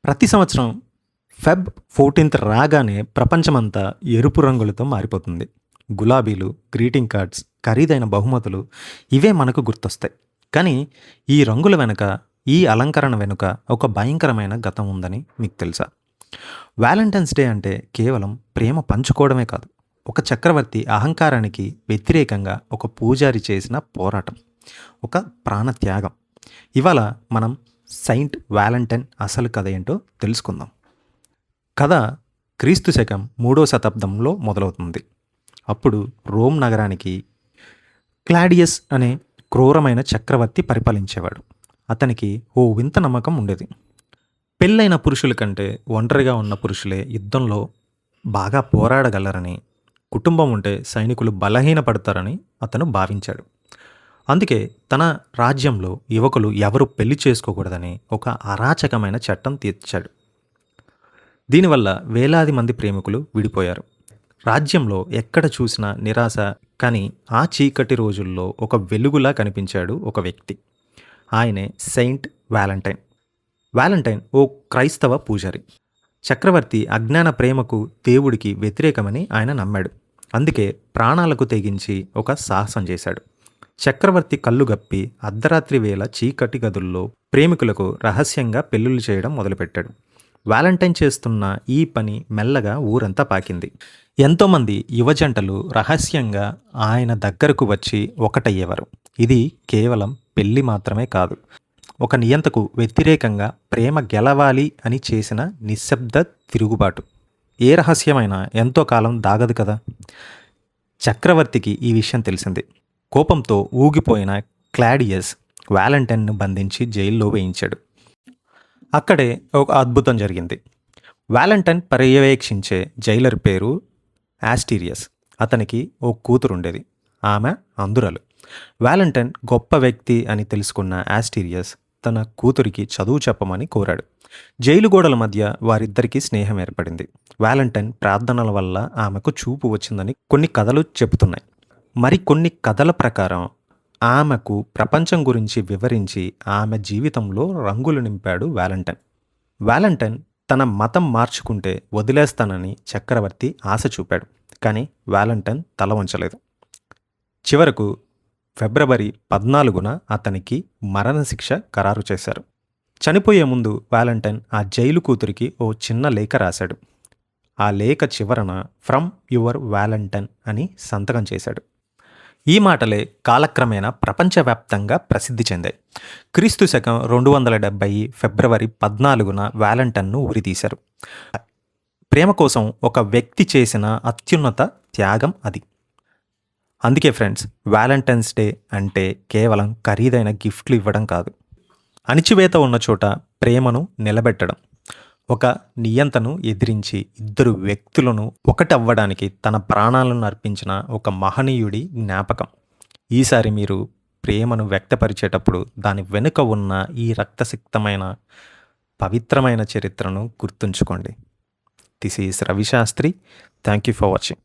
ప్రతి సంవత్సరం Feb 14th రాగానే ప్రపంచమంతా ఎరుపు రంగులతో మారిపోతుంది. గులాబీలు, గ్రీటింగ్ కార్డ్స్, ఖరీదైన బహుమతులు ఇవే మనకు గుర్తొస్తాయి. కానీ ఈ రంగుల వెనుక, ఈ అలంకరణ వెనుక ఒక భయంకరమైన గతం ఉందని మీకు తెలుసా? వాలంటైన్స్ డే అంటే కేవలం ప్రేమ పంచుకోవడమే కాదు. ఒక చక్రవర్తి అహంకారానికి వ్యతిరేకంగా ఒక పూజారి చేసిన పోరాటం. ఒక ప్రాణత్యాగం. ఇవాళ మనం సెయింట్ వాలంటైన్ అసలు కథ ఏంటో తెలుసుకుందాం. కథ క్రీస్తు శకం 3వ శతాబ్దంలో మొదలవుతుంది. అప్పుడు రోమ్ నగరానికి క్లాడియస్ అనే క్రూరమైన చక్రవర్తి పరిపాలించేవాడు. అతనికి ఓ వింత నమ్మకం ఉండేది. పెళ్ళైన పురుషుల కంటే ఒంటరిగా ఉన్న పురుషులే యుద్ధంలో బాగా పోరాడగలరని, కుటుంబం ఉంటే సైనికులు బలహీనపడతారని అతను భావించాడు. అందుకే తన రాజ్యంలో యువకులు ఎవరు పెళ్లి చేసుకోకూడదని ఒక అరాచకమైన చట్టం తీర్చాడు. దీనివల్ల వేలాది మంది ప్రేమికులు విడిపోయారు. రాజ్యంలో ఎక్కడ చూసినా నిరాశ. కానీ ఆ చీకటి రోజుల్లో ఒక వెలుగులా కనిపించాడు ఒక వ్యక్తి. ఆయనే సెయింట్ వాలంటైన్. వాలంటైన్ ఓ క్రైస్తవ పూజారి. చక్రవర్తి అజ్ఞాన ప్రేమకు, దేవుడికి వ్యతిరేకమని ఆయన నమ్మాడు. అందుకే ప్రాణాలకు తెగించి ఒక సాహసం చేశాడు. చక్రవర్తి కళ్ళు గప్పి అర్ధరాత్రి వేళ చీకటి గదుల్లో ప్రేమికులకు రహస్యంగా పెళ్లిళ్ళు చేయడం మొదలుపెట్టాడు. వాలంటైన్ చేస్తున్న ఈ పని మెల్లగా ఊరంతా పాకింది. ఎంతోమంది యువజంటలు రహస్యంగా ఆయన దగ్గరకు వచ్చి ఒకటయ్యేవారు. ఇది కేవలం పెళ్లి మాత్రమే కాదు, ఒక నియంతకు వ్యతిరేకంగా ప్రేమ గెలవాలి అని చేసిన నిశ్శబ్ద తిరుగుబాటు. ఏ రహస్యమైనా ఎంతో కాలం దాగదు కదా. చక్రవర్తికి ఈ విషయం తెలిసింది. కోపంతో ఊగిపోయిన క్లాడియస్ వాలంటైన్ను బంధించి జైల్లో వేయించాడు. అక్కడే ఒక అద్భుతం జరిగింది. వాలంటైన్ పర్యవేక్షించే జైలర్ పేరు ఆస్టీరియస్. అతనికి ఓ కూతురుండేది. ఆమె అంధురాలు. వాలంటైన్ గొప్ప వ్యక్తి అని తెలుసుకున్న ఆస్టీరియస్ తన కూతురికి చదువు చెప్పమని కోరాడు. జైలు గోడల మధ్య వారిద్దరికీ స్నేహం ఏర్పడింది. వాలంటైన్ ప్రార్థనల వల్ల ఆమెకు చూపు వచ్చిందని కొన్ని కథలు చెబుతున్నాయి. మరికొన్ని కథల ప్రకారం ఆమెకు ప్రపంచం గురించి వివరించి ఆమె జీవితంలో రంగులు నింపాడు వాలంటైన్. వాలంటైన్ తన మతం మార్చుకుంటే వదిలేస్తానని చక్రవర్తి ఆశ చూపాడు. కానీ వాలంటైన్ తల వంచలేదు. చివరకు ఫిబ్రవరి 14న అతనికి మరణశిక్ష ఖరారు చేశారు. చనిపోయే ముందు వాలంటైన్ ఆ జైలు కూతురికి ఓ చిన్న లేఖ రాశాడు. ఆ లేఖ చివరన ఫ్రమ్ యువర్ వాలంటైన్ అని సంతకం చేశాడు. ఈ మాటలే కాలక్రమేణా ప్రపంచవ్యాప్తంగా ప్రసిద్ధి చెందాయి. క్రీస్తు శకం 270 ఫిబ్రవరి 14న వాలంటైన్ను ఉరితీశారు. ప్రేమ కోసం ఒక వ్యక్తి చేసిన అత్యున్నత త్యాగం అది. అందుకే ఫ్రెండ్స్, వాలంటైన్స్ డే అంటే కేవలం ఖరీదైన గిఫ్ట్లు ఇవ్వడం కాదు, అణిచివేత ఉన్న చోట ప్రేమను నిలబెట్టడం. ఒక నియంతను ఎదిరించి ఇద్దరు వ్యక్తులను ఒకటవ్వడానికి తన ప్రాణాలను అర్పించిన ఒక మహనీయుడి జ్ఞాపకం. ఈసారి మీరు ప్రేమను వ్యక్తపరిచేటప్పుడు దాని వెనుక ఉన్న ఈ రక్తసిక్తమైన పవిత్రమైన చరిత్రను గుర్తుంచుకోండి. This is Ravi Shastri. Thank you for watching.